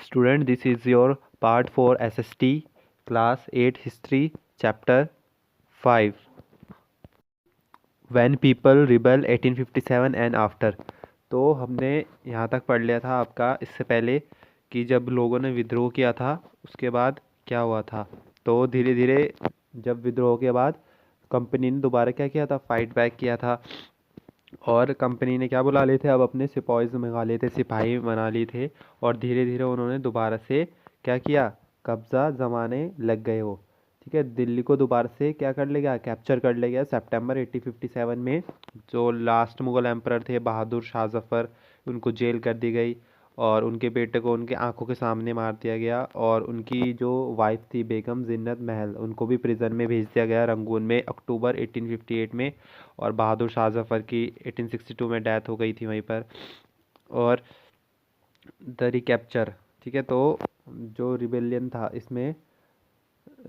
Student, this is your part 4 SST class 8 history chapter 5 When people rebel 1857 and after। तो हमने यहाँ तक पढ़ लिया था आपका इससे पहले कि जब लोगों ने विद्रोह किया था उसके बाद क्या हुआ था। तो धीरे धीरे जब विद्रोह के बाद कंपनी ने दोबारा क्या किया था, फाइट बैक किया था। और कंपनी ने क्या बुला लिए थे, अब अपने सिपाहीज मंगा लिए थे, सिपाही बना लिए थे। और धीरे धीरे उन्होंने दोबारा से क्या किया, कब्जा जमाने लग गए वो। ठीक है, दिल्ली को दोबारा से क्या कर ले गया, कैप्चर कर ले गया सितंबर 1857 में। जो लास्ट मुगल एम्परर थे बहादुर शाह जफ़र, उनको जेल कर दी गई और उनके बेटे को उनके आंखों के सामने मार दिया गया। और उनकी जो वाइफ थी बेगम जिन्नत महल, उनको भी प्रिजन में भेज दिया गया रंगून में अक्टूबर 1858 में। और बहादुर शाह जफ़र की 1862 में डेथ हो गई थी वहीं पर। और द रिकैप्चर, ठीक है, तो जो रिबेलियन था इसमें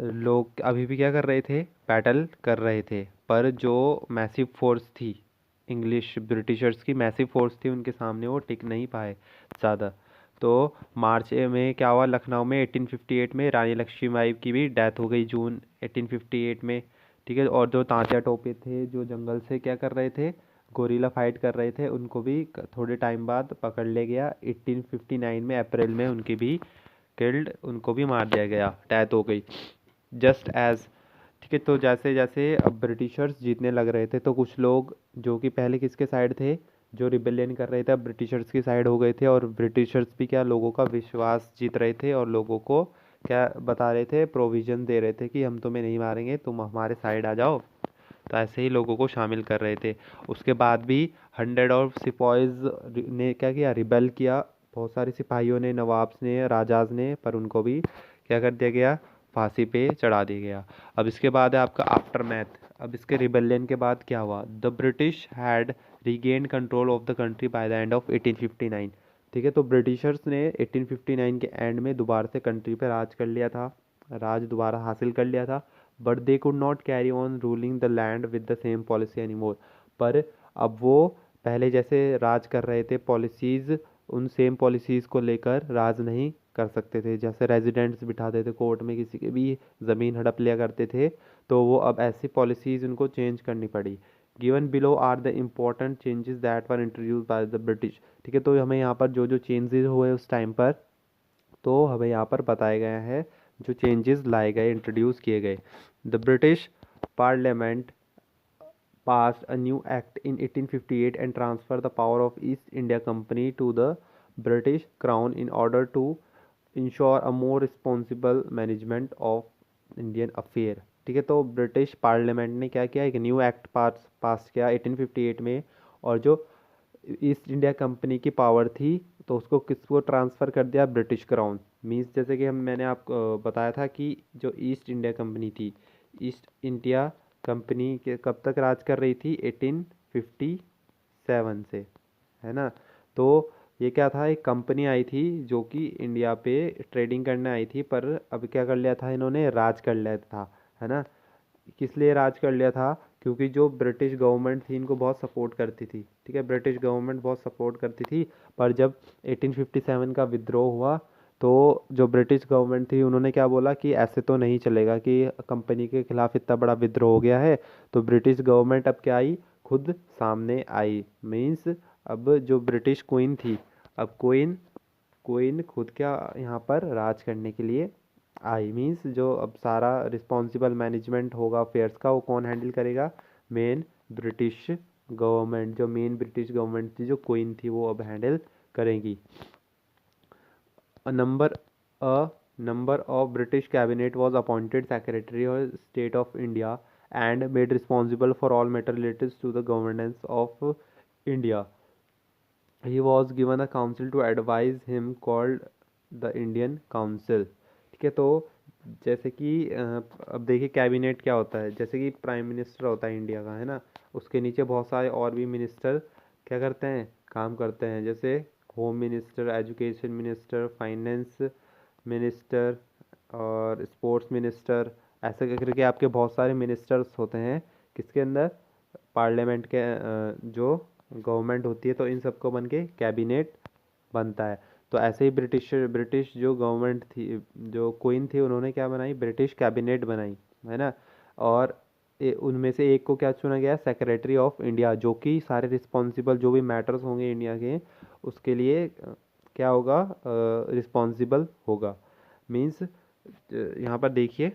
लोग अभी भी क्या कर रहे थे, बैटल कर रहे थे। पर जो मैसिव फोर्स थी, इंग्लिश ब्रिटिशर्स की मैसिव फोर्स थी, उनके सामने वो टिक नहीं पाए ज़्यादा। तो मार्च में क्या हुआ, लखनऊ में 1858 में रानी लक्ष्मीबाई की भी डेथ हो गई जून 1858 में। ठीक है, और जो तांत्या टोपे थे जो जंगल से क्या कर रहे थे, गोरिल्ला फाइट कर रहे थे, उनको भी थोड़े टाइम बाद पकड़ ले गया 1859 में अप्रैल में, उनकी भी किल्ड, उनको भी मार दिया गया, डेथ हो गई जस्ट एज। ठीक है, तो जैसे जैसे अब ब्रिटिशर्स जीतने लग रहे थे तो कुछ लोग जो कि पहले किसके साइड थे, जो रिबेलियन कर रहे थे, अब ब्रिटिशर्स की साइड हो गए थे। और ब्रिटिशर्स भी क्या लोगों का विश्वास जीत रहे थे और लोगों को क्या बता रहे थे, प्रोविज़न दे रहे थे कि हम तुम्हें नहीं मारेंगे, तुम हमारे साइड आ जाओ। तो ऐसे ही लोगों को शामिल कर रहे थे। उसके बाद भी 100 ऑफ सिपाहीज ने क्या किया, रिबेल किया। बहुत सारे सिपाहियों ने, नवाब्स ने, राजाज ने, पर उनको भी क्या कर दिया गया, फांसी पे चढ़ा दिया गया। अब इसके बाद है आपका आफ्टर मैथ। अब इसके रिबेलियन के बाद क्या हुआ, the British had regained control of the country by the end of 1859। ठीक है, तो ब्रिटिशर्स ने 1859 के एंड में दोबारा से कंट्री पर राज कर लिया था, राज दोबारा हासिल कर लिया था। But they could not carry on ruling the land with the same policy any more. पर अब वो पहले जैसे राज कर रहे थे, पॉलिसीज़, उन सेम पॉलिसीज़ को लेकर राज नहीं कर सकते थे। जैसे रेजिडेंट्स बिठाते थे कोर्ट में, किसी की भी ज़मीन हड़प लिया करते थे, तो वो अब ऐसी पॉलिसीज़ उनको चेंज करनी पड़ी। Given below are the important changes that were introduced by the British. ठीक है, तो हमें यहाँ पर जो जो चेंजेस हुए उस टाइम पर, तो हमें यहाँ पर बताया गया है जो चेंजेस लाए गए, इंट्रोड्यूस किए गए। The British parliament passed a new act in 1858 and transferred the power of East India Company to the British Crown in order to ensure a more responsible management of Indian affair। ठीक है, तो British parliament ने क्या किया, एक new act पास किया 1858 में। और जो ईस्ट इंडिया कंपनी की पावर थी तो उसको किसको ट्रांसफ़र कर दिया, ब्रिटिश क्राउन। मीन्स जैसे कि मैंने आपको बताया था कि जो ईस्ट इंडिया कंपनी थी, ईस्ट इंडिया कंपनी के कब तक राज कर रही थी, 1857 से, है ना। तो ये क्या था, एक कंपनी आई थी जो कि इंडिया पे ट्रेडिंग करने आई थी, पर अब क्या कर लिया था इन्होंने, राज कर लिया था, है ना। किस लिए राज कर लिया था, क्योंकि जो ब्रिटिश गवर्नमेंट थी इनको बहुत सपोर्ट करती थी। ठीक है, ब्रिटिश गवर्नमेंट बहुत सपोर्ट करती थी। पर जब 1857 का विद्रोह हुआ तो जो ब्रिटिश गवर्नमेंट थी उन्होंने क्या बोला कि ऐसे तो नहीं चलेगा कि कंपनी के खिलाफ इतना बड़ा विद्रोह हो गया है। तो ब्रिटिश गवर्नमेंट अब क्या आई, खुद सामने आई। मीन्स अब जो ब्रिटिश क्वीन थी, अब क्वीन क्वीन खुद क्या यहाँ पर राज करने के लिए आई। मीन्स जो अब सारा रिस्पॉन्सिबल मैनेजमेंट होगा अफेयर्स का, वो कौन हैंडल करेगा, मेन ब्रिटिश गवर्नमेंट। जो मेन ब्रिटिश गवर्नमेंट थी, जो क्वीन थी, वो अब हैंडल करेंगी। A number a number of British cabinet was appointed Secretary of State of India and made responsible for all matter related to the governance of India. He was given a council to advise him called the Indian Council। ठीक है, तो जैसे कि अब देखिए cabinet क्या होता है, जैसे कि प्राइम मिनिस्टर होता है इंडिया का, है ना। उसके नीचे बहुत सारे और भी मिनिस्टर क्या करते हैं, काम करते हैं। जैसे home minister, education minister, finance minister और स्पोर्ट्स मिनिस्टर, ऐसे करके आपके बहुत सारे मिनिस्टर्स होते हैं किसके अंदर, पार्लियामेंट के जो गवर्नमेंट होती है, तो इन सबको बन के कैबिनेट बनता है। तो ऐसे ही ब्रिटिश जो गवर्नमेंट थी, जो क्वीन थी, उन्होंने क्या बनाई, ब्रिटिश कैबिनेट बनाई, है ना। और उनमें से एक को क्या चुना गया, सेक्रेटरी ऑफ इंडिया, जो कि सारे रिस्पॉन्सिबल जो भी मैटर्स होंगे इंडिया के, उसके लिए क्या होगा, रिस्पॉन्सिबल होगा। मीन्स यहाँ पर देखिए,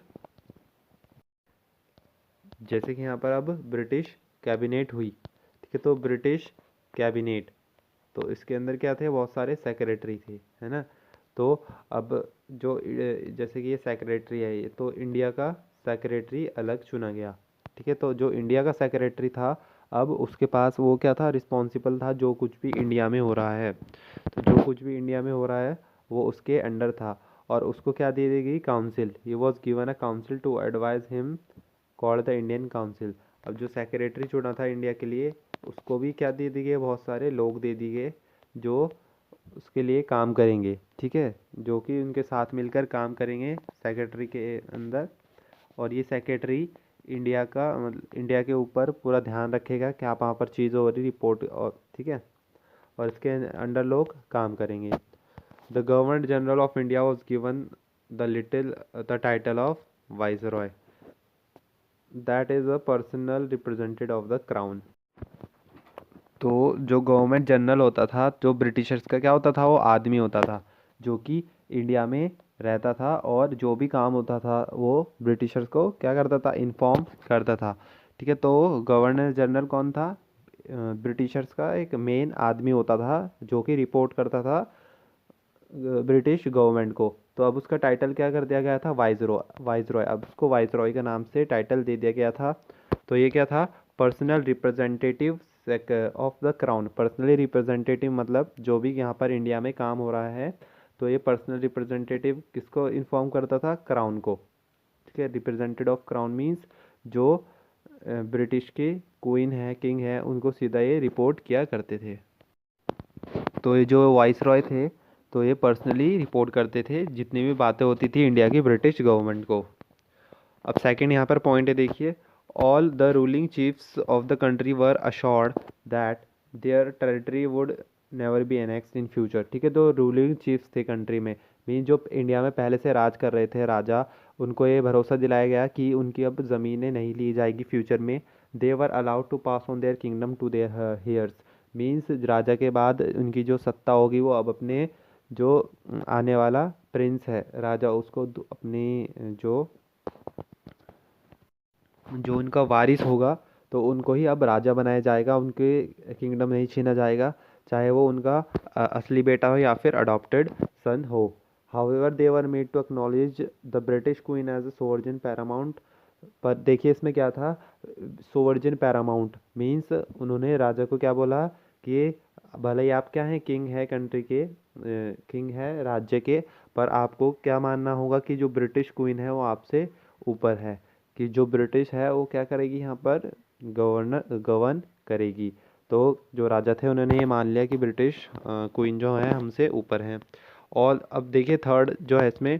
जैसे कि यहाँ पर अब ब्रिटिश कैबिनेट हुई, ठीक है, तो ब्रिटिश कैबिनेट, तो इसके अंदर क्या थे, बहुत सारे सेक्रेटरी थे, है ना। तो अब जो जैसे कि ये सेक्रेटरी है, ये तो इंडिया का सेक्रेटरी अलग चुना गया, ठीक है। तो जो इंडिया का सेक्रेटरी था, अब उसके पास वो क्या था, रिस्पॉन्सिबल था जो कुछ भी इंडिया में हो रहा है, तो जो कुछ भी इंडिया में हो रहा है वो उसके अंडर था। और उसको क्या दे दी गई, council, he was given a council to advise him, called the Indian council. अब जो सेक्रेटरी चुना था इंडिया के लिए, उसको भी क्या दे दिए गए, बहुत सारे लोग दे दिए गए जो उसके लिए काम करेंगे, ठीक है, जो कि उनके साथ मिलकर काम करेंगे सेक्रेटरी के अंदर। और ये सेक्रेटरी इंडिया का मतलब इंडिया के ऊपर पूरा ध्यान रखेगा कि आप वहाँ पर चीज़ हो रही रिपोर्ट, और ठीक है, और इसके अंडर लोग काम करेंगे। The governor general of India was given the title of viceroy, that is a personal representative of the crown. तो जो गवर्नमेंट जनरल होता था, जो ब्रिटिशर्स का क्या होता था, वो आदमी होता था जो कि इंडिया में रहता था, और जो भी काम होता था वो ब्रिटिशर्स को क्या करता था, इन्फॉर्म करता था, ठीक है। तो गवर्नर जनरल कौन था, ब्रिटिशर्स का एक मेन आदमी होता था जो कि रिपोर्ट करता था ब्रिटिश गवर्नमेंट को। तो अब उसका टाइटल क्या कर दिया गया था, वाइसरॉय, अब उसको वाइसरॉय के नाम से टाइटल दे दिया गया था। तो ये क्या था, personal representative of the crown. Personally representative मतलब जो भी यहाँ पर इंडिया में काम हो रहा है, तो ये पर्सनल रिप्रेजेंटेटिव किसको इन्फॉर्म करता था, क्राउन को, ठीक है। रिप्रेजेंटेटिव ऑफ क्राउन मीन्स जो ब्रिटिश के क्वीन है, किंग है, उनको सीधा ये रिपोर्ट किया करते थे। तो ये जो वाइस रॉय थे, तो ये पर्सनली रिपोर्ट करते थे जितनी भी बातें होती थी इंडिया की ब्रिटिश गवर्नमेंट को। अब सेकंड यहाँ पर पॉइंट है, देखिए, all the ruling chiefs of the country were assured that their territory would never be annexed in future, ठीक है। तो रूलिंग चीफ्स थे कंट्री में, मीन जो इंडिया में पहले से राज कर रहे थे राजा, उनको ये भरोसा दिलाया गया कि उनकी अब ज़मीनें नहीं ली जाएगी फ्यूचर में। They were allowed to pass on their kingdom to their heirs, means राजा के बाद उनकी जो सत्ता होगी वो अब अपने जो आने वाला प्रिंस है राजा, उसको अपनी जो जो उनका वारिस होगा, तो उनको ही अब राजा बनाया जाएगा, उनके किंगडम नहीं छीना जाएगा, चाहे वो उनका असली बेटा हो या फिर अडॉप्टेड सन हो। However they were made to acknowledge the British queen as a sovereign paramount. पर देखिए इसमें क्या था, सोवर्जिन पैरामाउंट मीन्स उन्होंने राजा को क्या बोला कि भले ही आप क्या हैं, किंग है कंट्री के, किंग है राज्य के, पर आपको क्या मानना होगा कि जो ब्रिटिश क्वीन है वो आपसे ऊपर है, कि जो ब्रिटिश है वो क्या करेगी यहाँ पर, गवर्न करेगी। तो जो राजा थे उन्होंने ये मान लिया कि ब्रिटिश क्वीन जो है हमसे ऊपर हैं। और अब देखिए थर्ड जो है इसमें,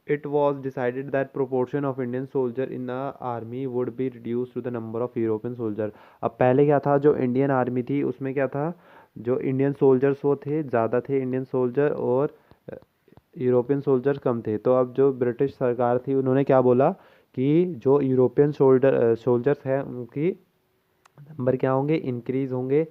it was decided that proportion of Indian soldier in the army would be reduced to the number of European soldier। अब पहले क्या था, जो इंडियन आर्मी थी उसमें क्या था, जो इंडियन सोल्जर्स वो थे ज़्यादा थे इंडियन सोल्जर, और यूरोपियन सोल्जर कम थे। तो अब जो ब्रिटिश सरकार थी उन्होंने क्या बोला कि जो यूरोपियन सोल्जर्स हैं उनकी नंबर क्या होंगे, इंक्रीज होंगे।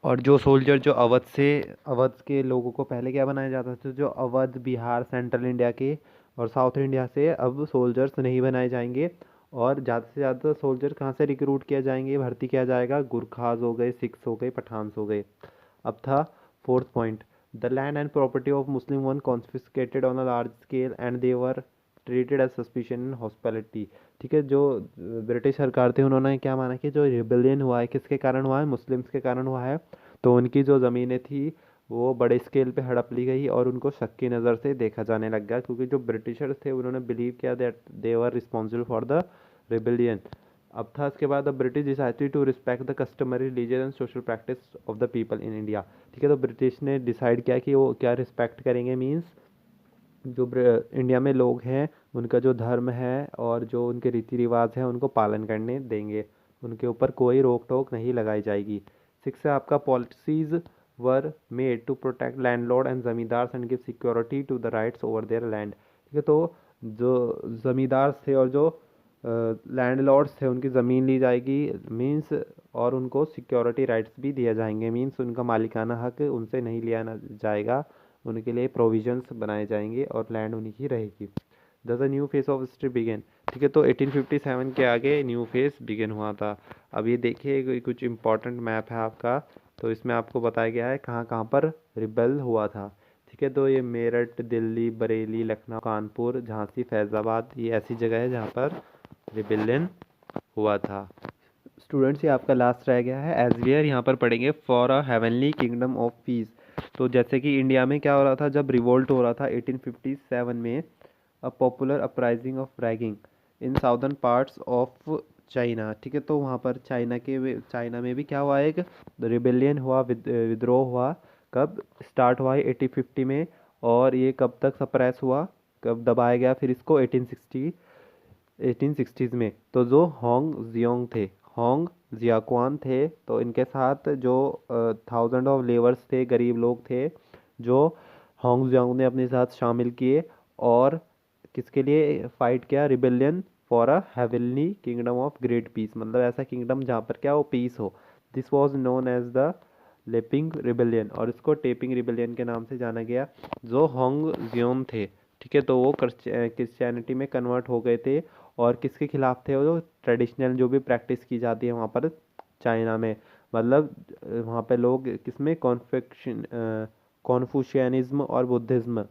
और जो सोल्जर जो अवध के लोगों को पहले क्या बनाया जाता था, जो अवध, बिहार, सेंट्रल इंडिया के और साउथ इंडिया से अब सोल्जर्स नहीं बनाए जाएंगे। और ज़्यादा से ज़्यादा सोल्जर कहाँ से रिक्रूट किया जाएंगे, भर्ती किया जाएगा, गुरखाज हो गए, सिख्स हो गए, पठान्स हो गए। अब था fourth point, the land and property of Muslim one confiscated on a large scale and they were treated as suspicion in hospitality, ठीक है। जो ब्रिटिश सरकार थी उन्होंने क्या माना कि जो रिबेलियन हुआ है किसके कारण हुआ है, मुस्लिम्स के कारण हुआ है, तो उनकी जो ज़मीनें थी वो बड़े स्केल पे हड़प ली गई और उनको शक की नज़र से देखा जाने लग गया, क्योंकि जो ब्रिटिशर्स थे उन्होंने बिलीव किया that they were responsible for the rebellion. अब था इसके बाद, the British decided to respect the customary religious and social practice of the people in India, ठीक है। तो ब्रिटिश ने डिसाइड किया कि वो क्या रिस्पेक्ट करेंगे, मीन्स जो इंडिया में लोग हैं उनका जो धर्म है और जो उनके रीति रिवाज हैं उनको पालन करने देंगे, उनके ऊपर कोई रोक टोक नहीं लगाई जाएगी। सिक्स है आपका, policies were made to protect landlord and zamindars and give security to the rights over their land. ठीक है, तो जो ज़मींदार थे और जो लैंडलॉर्ड्स थे उनकी ज़मीन ली जाएगी मींस, और उनको सिक्योरिटी राइट्स भी दिए जाएंगे मींस उनका मालिकाना हक उनसे नहीं लिया जाएगा, उनके लिए प्रोविजंस बनाए जाएंगे और लैंड उन्हीं की रहेगी। The new face of history began. ठीक है, तो 1857 के आगे न्यू फेस बिगिन हुआ था। अब ये देखिए कुछ इंपॉर्टेंट मैप है आपका, तो इसमें आपको बताया गया है कहाँ कहाँ पर रिबेल हुआ था। ठीक है, तो ये मेरठ, दिल्ली, बरेली, लखनऊ, कानपुर, झांसी, फैज़ाबाद, ये ऐसी जगह है जहाँ पर रिबेलियन हुआ था। स्टूडेंट्स ये आपका लास्ट रह गया है एज वी आर यहाँ पर पढ़ेंगे for a heavenly kingdom of peace. तो जैसे कि इंडिया में क्या हो रहा था जब रिवोल्ट हो रहा था 1857 में, a popular uprising of ragging in southern parts of China. ठीक है, तो वहाँ पर चाइना में भी क्या हुआ, एक रिबेलियन हुआ, विद्रोह हुआ। कब स्टार्ट हुआ है 1850 में, और ये कब तक सप्रेस हुआ, कब दबाया गया फिर इसको 1860s में। तो जो होंग जियोंग थे, होंग जियाक्वान थे, तो इनके साथ जो थाउजेंड ऑफ लेबर्स थे, गरीब लोग थे, जो होंग जियोंग ने अपने साथ शामिल किए और किसके लिए फाइट किया, rebellion for a heavenly kingdom of great peace, मतलब ऐसा किंगडम जहाँ पर क्या हो, पीस हो। This was known as the Taiping rebellion, और इसको टेपिंग रिबेलियन के नाम से जाना गया। जो होंग जियोन थे, ठीक है, तो वो क्रिश्चियनिटी में कन्वर्ट हो गए थे, और किसके खिलाफ थे, वो जो ट्रेडिशनल जो भी प्रैक्टिस की जाती है वहाँ पर चाइना में, मतलब वहाँ पे लोग किसमें कॉन्फ्यूशियनिज्म और बुद्धिज्म।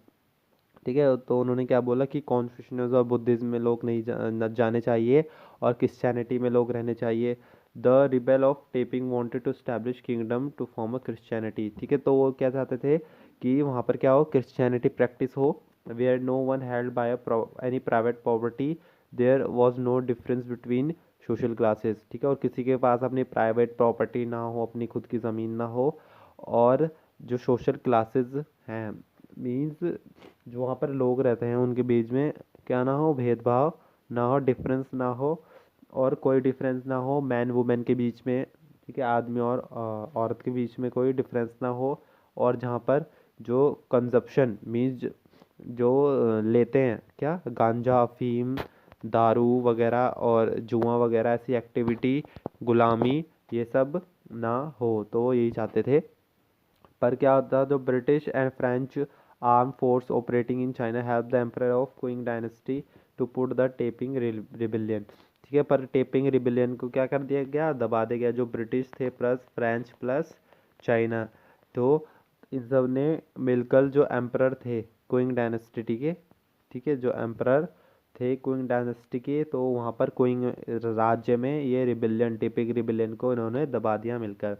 ठीक है, तो उन्होंने क्या बोला कि कॉन्फ्यूशनिज्म और बुद्धिज्म में लोग नहीं जाने चाहिए और क्रिश्चियनिटी में लोग रहने चाहिए। The rebel of Taiping wanted to establish kingdom to form a Christianity. ठीक है, तो वो क्या चाहते थे कि वहाँ पर क्या हो, क्रिश्चियनिटी प्रैक्टिस हो, where no one held by any private property, there was no difference between social classes. ठीक है, और किसी के पास अपनी प्राइवेट प्रॉपर्टी ना हो, अपनी खुद की ज़मीन ना हो, और जो सोशल क्लासेस हैं मीन्स जो वहाँ पर लोग रहते हैं उनके बीच में क्या ना हो, भेदभाव ना हो, डिफरेंस ना हो, और कोई डिफरेंस ना हो मैन वुमेन के बीच में। ठीक है, आदमी और औरत के बीच में कोई डिफरेंस ना हो, और जहाँ पर जो कंजप्शन मीन्स जो लेते हैं क्या, गांजा, अफीम, दारू वगैरह और जुआ वगैरह ऐसी एक्टिविटी, गुलामी, ये सब ना हो, तो वो यही चाहते थे। पर क्या होता, जो British and French arm force operating in China help the emperor of Qing dynasty to put the Taiping rebellion. ठीक है, पर टेपिंग रिबिलियन को क्या कर दिया गया, दबा दिया गया, जो ब्रिटिश थे प्लस फ्रेंच प्लस चाइना, तो इन सब ने मिलकर जो एम्परर थे क्विंग डायनेस्टी के, ठीक है, जो एम्परर थे क्विंग डायनेस्टी के, तो वहाँ पर क्विंग राज्य में ये रिबिलियन, टेपिंग रिबिलियन को इन्होंने दबा दिया मिलकर।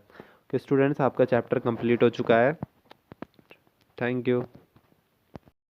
तो स्टूडेंट्स आपका चैप्टर कंप्लीट हो चुका है। Thank you.